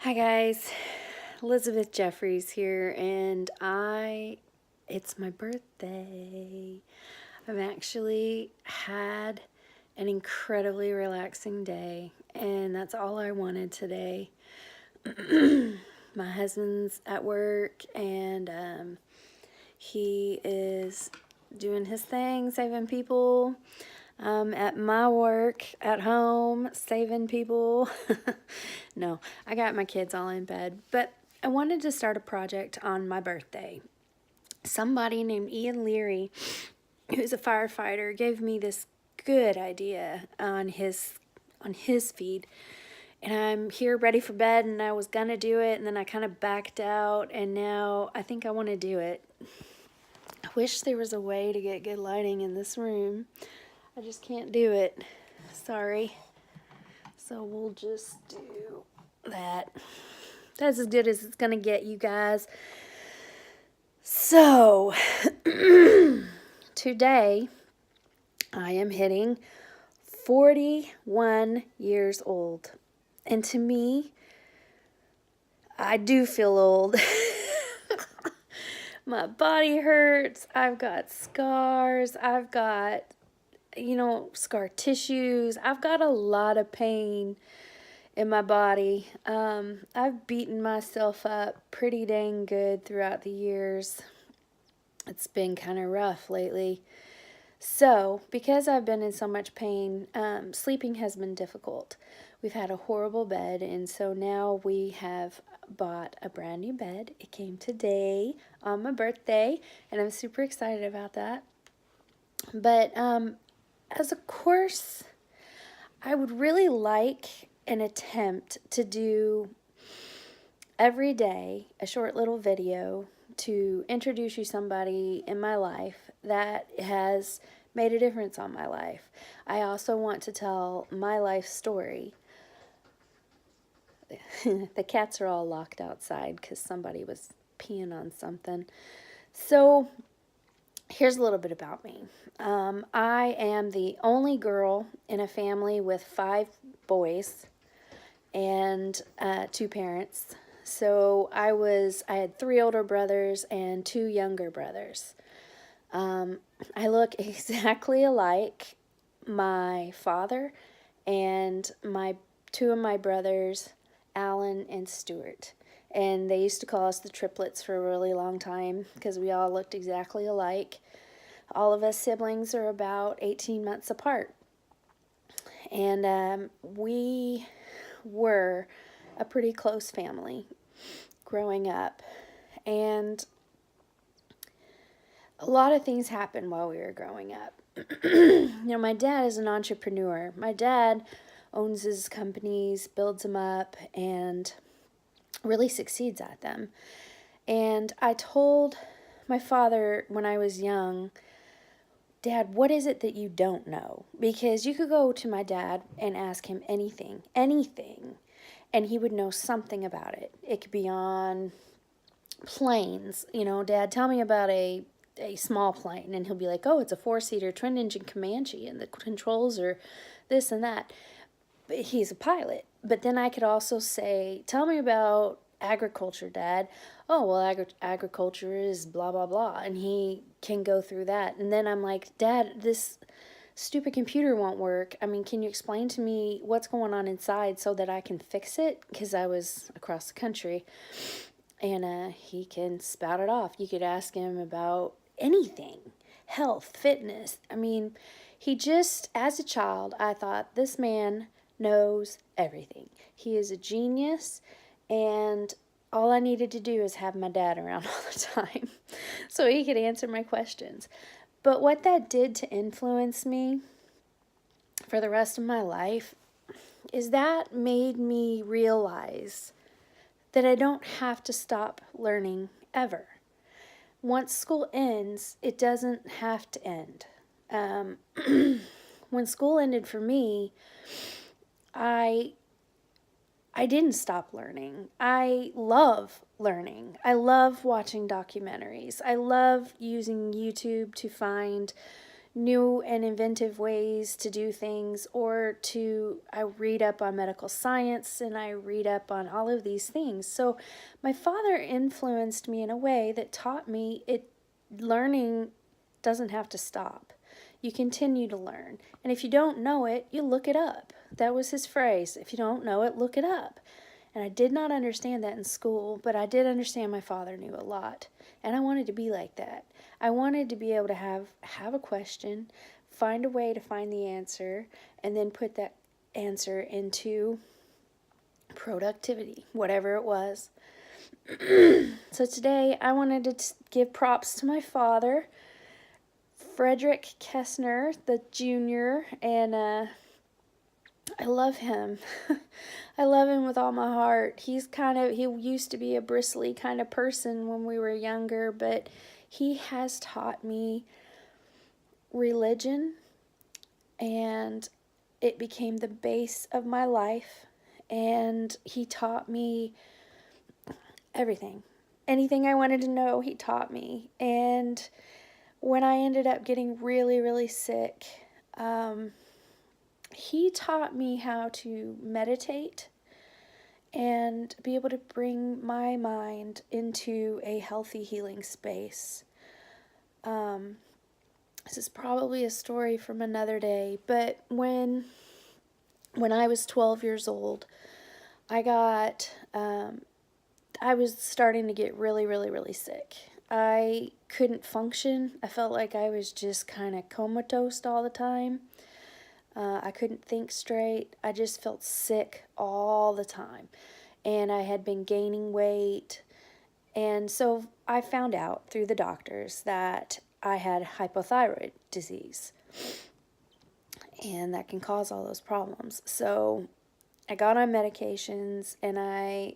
Hi guys, Elizabeth Jeffries here, and it's my birthday. I've actually had an incredibly relaxing day, and that's all I wanted today. My husband's at work, and he is doing his thing, saving people. At my work, at home, saving people. No, I got my kids all in bed, but I wanted to start a project on my birthday. Somebody named Ian Leary, who's a firefighter, gave me this good idea on his feed. And I'm here ready for bed, and I was gonna do it, and then I kind of backed out, and now I think I want to do it. I wish there was a way to get good lighting in this room. I just can't do it. Sorry. So we'll just do that. That's as good as it's gonna get, you guys. So today I am hitting 41 years old. And to me, I do feel old. My body hurts. I've got scars. I've got scar tissues. I've got a lot of pain in my body. I've beaten myself up pretty dang good throughout the years. It's been kind of rough lately. So, because I've been in so much pain, sleeping has been difficult. We've had a horrible bed, and so now we have bought a brand new bed. It came today on my birthday, and I'm super excited about that. But as a course, I would really like an attempt to do every day a short little video to introduce you somebody in my life that has made a difference on my life. I also want to tell my life story. The cats are all locked outside because somebody was peeing on something. So here's a little bit about me. I am the only girl in a family with 5 boys and 2 parents. So I had 3 older brothers and 2 younger brothers. I look exactly alike my father and my 2 of my brothers, Alan and Stuart. And they used to call us the triplets for a really long time because we all looked exactly alike. All of us siblings are about 18 months apart. And we were a pretty close family growing up. And a lot of things happened while we were growing up. My dad is an entrepreneur. My dad owns his companies, builds them up, and really succeeds at them. And I told my father when I was young, Dad, what is it that you don't know? Because you could go to my dad and ask him anything, and he would know something about it. It could be on planes. Dad, tell me about a small plane. And he'll be like, oh, it's a 4-seater twin-engine Comanche, and the controls are this and that. But he's a pilot. But then I could also say, tell me about agriculture, Dad. Oh, well, agriculture is blah, blah, blah. And he can go through that. And then I'm like, Dad, this stupid computer won't work. I mean, can you explain to me what's going on inside so that I can fix it? Because I was across the country. And he can spout it off. You could ask him about anything, health, fitness. I mean, as a child, I thought, this man knows everything. He is a genius, and all I needed to do is have my dad around all the time so he could answer my questions. But what that did to influence me for the rest of my life is that made me realize that I don't have to stop learning ever. Once school ends, it doesn't have to end. When school ended for me, I didn't stop learning. I love learning. I love watching documentaries. I love using YouTube to find new and inventive ways to do things, or I read up on medical science and I read up on all of these things. So my father influenced me in a way that taught me learning doesn't have to stop. You continue to learn. And if you don't know it, you look it up. That was his phrase. If you don't know it, look it up. And I did not understand that in school, but I did understand my father knew a lot. And I wanted to be like that. I wanted to be able to have a question, find a way to find the answer, and then put that answer into productivity, whatever it was. So today I wanted to give props to my father, Frederick Kessner, the junior, and I love him. I love him with all my heart. He used to be a bristly kind of person when we were younger, but he has taught me religion, and it became the base of my life. And he taught me everything. Anything I wanted to know, he taught me. And when I ended up getting really, really sick, he taught me how to meditate and be able to bring my mind into a healthy healing space. This is probably a story from another day, but when I was 12 years old, I was starting to get really, really, really sick. I couldn't function. I felt like I was just kind of comatose all the time. I couldn't think straight. I just felt sick all the time. And I had been gaining weight. And so I found out through the doctors that I had hypothyroid disease. And that can cause all those problems. So I got on medications and I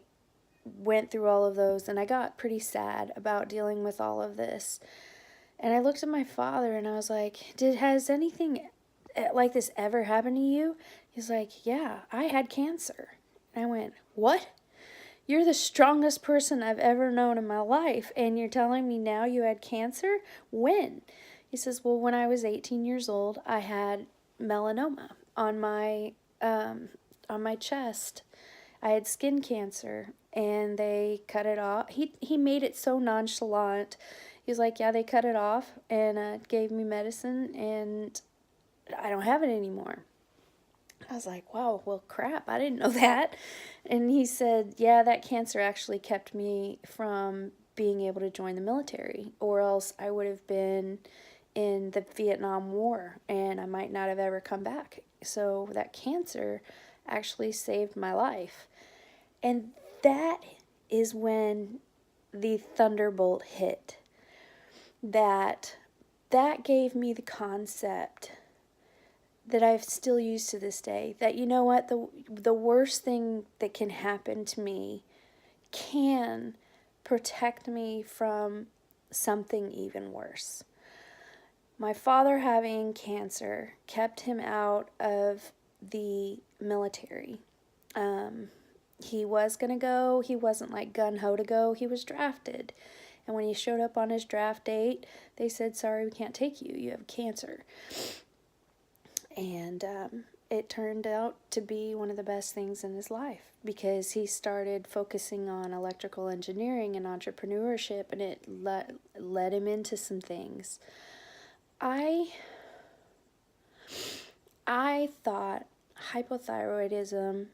went through all of those, and I got pretty sad about dealing with all of this. And I looked at my father and I was like, has anything like this ever happened to you? He's like, yeah, I had cancer. And I went, what? You're the strongest person I've ever known in my life, and you're telling me now you had cancer? When? He says, well, when I was 18 years old, I had melanoma on my chest. I had skin cancer, and they cut it off. He made it so nonchalant. He was like, yeah, they cut it off and gave me medicine, and I don't have it anymore. I was like, wow, well, crap, I didn't know that. And he said, yeah, that cancer actually kept me from being able to join the military, or else I would have been in the Vietnam War, and I might not have ever come back. So that cancer actually saved my life. And that is when the thunderbolt hit. That gave me the concept that I've still used to this day, that you know what, the worst thing that can happen to me can protect me from something even worse. My father having cancer kept him out of the military. He was going to go. He wasn't like gung-ho to go. He was drafted. And when he showed up on his draft date, they said, sorry, we can't take you. You have cancer. And it turned out to be one of the best things in his life, because he started focusing on electrical engineering and entrepreneurship, and it led him into some things. I thought hypothyroidism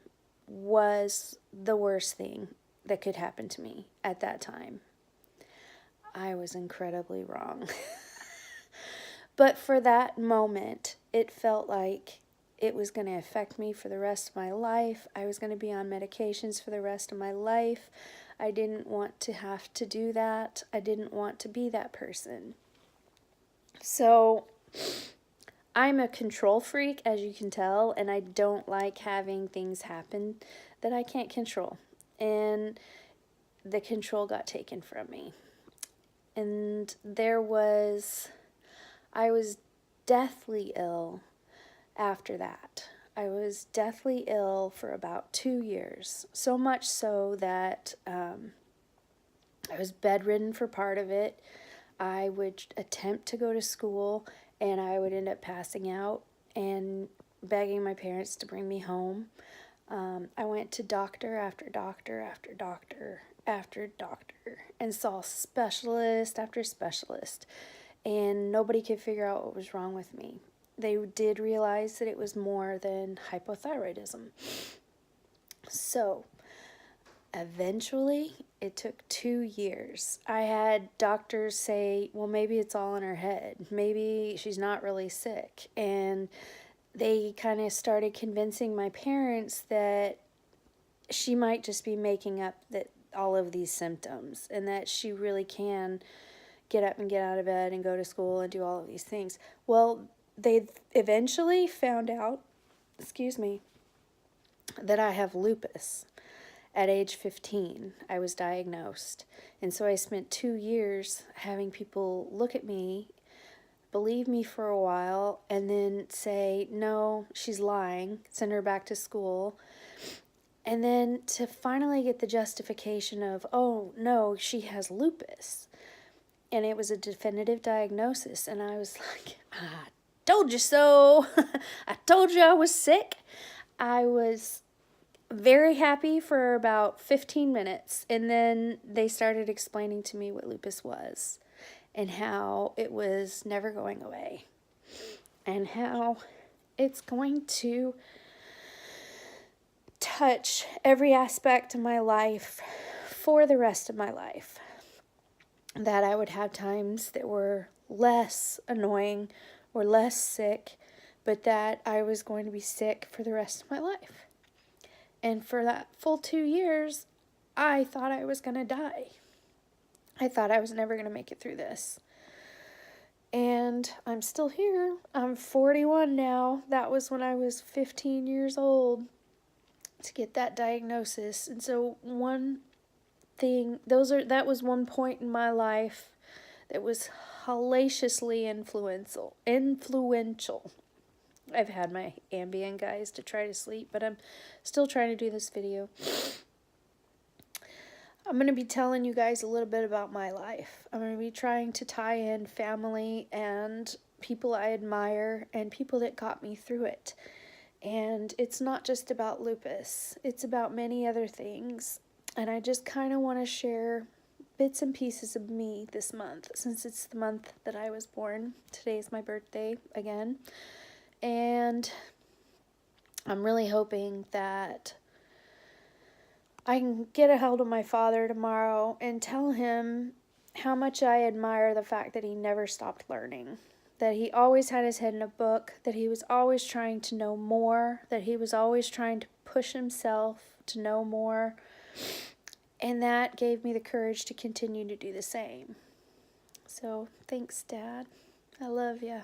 was the worst thing that could happen to me at that time. I was incredibly wrong. But for that moment, it felt like it was going to affect me for the rest of my life. I was going to be on medications for the rest of my life. I didn't want to have to do that. I didn't want to be that person. So I'm a control freak, as you can tell, and I don't like having things happen that I can't control. And the control got taken from me. And I was deathly ill after that. I was deathly ill for about 2 years. So much so that I was bedridden for part of it. I would attempt to go to school, and I would end up passing out and begging my parents to bring me home. I went to doctor after doctor after doctor after doctor and saw specialist after specialist, and nobody could figure out what was wrong with me. They did realize that it was more than hypothyroidism. So, eventually, it took 2 years. I had doctors say, well, maybe it's all in her head. Maybe she's not really sick. And they kind of started convincing my parents that she might just be making up that all of these symptoms and that she really can get up and get out of bed and go to school and do all of these things. Well, they eventually found out, that I have lupus. At age 15, I was diagnosed. And so I spent 2 years having people look at me, believe me for a while, and then say, no, she's lying, send her back to school. And then to finally get the justification of, oh, no, she has lupus. And it was a definitive diagnosis. And I was like, I told you so. I told you I was sick. I was very happy for about 15 minutes. And then they started explaining to me what lupus was and how it was never going away and how it's going to touch every aspect of my life for the rest of my life. That I would have times that were less annoying or less sick, but that I was going to be sick for the rest of my life. And for that full 2 years, I thought I was going to die. I thought I was never going to make it through this. And I'm still here. I'm 41 now. That was when I was 15 years old to get that diagnosis. And so that was one point in my life that was hellaciously influential. I've had my Ambien, guys, to try to sleep, but I'm still trying to do this video. I'm going to be telling you guys a little bit about my life. I'm going to be trying to tie in family and people I admire and people that got me through it. And it's not just about lupus. It's about many other things. And I just kind of want to share bits and pieces of me this month, since it's the month that I was born. Today is my birthday again. And I'm really hoping that I can get a hold of my father tomorrow and tell him how much I admire the fact that he never stopped learning, that he always had his head in a book, that he was always trying to know more, that he was always trying to push himself to know more, and that gave me the courage to continue to do the same. So, thanks, Dad. I love ya.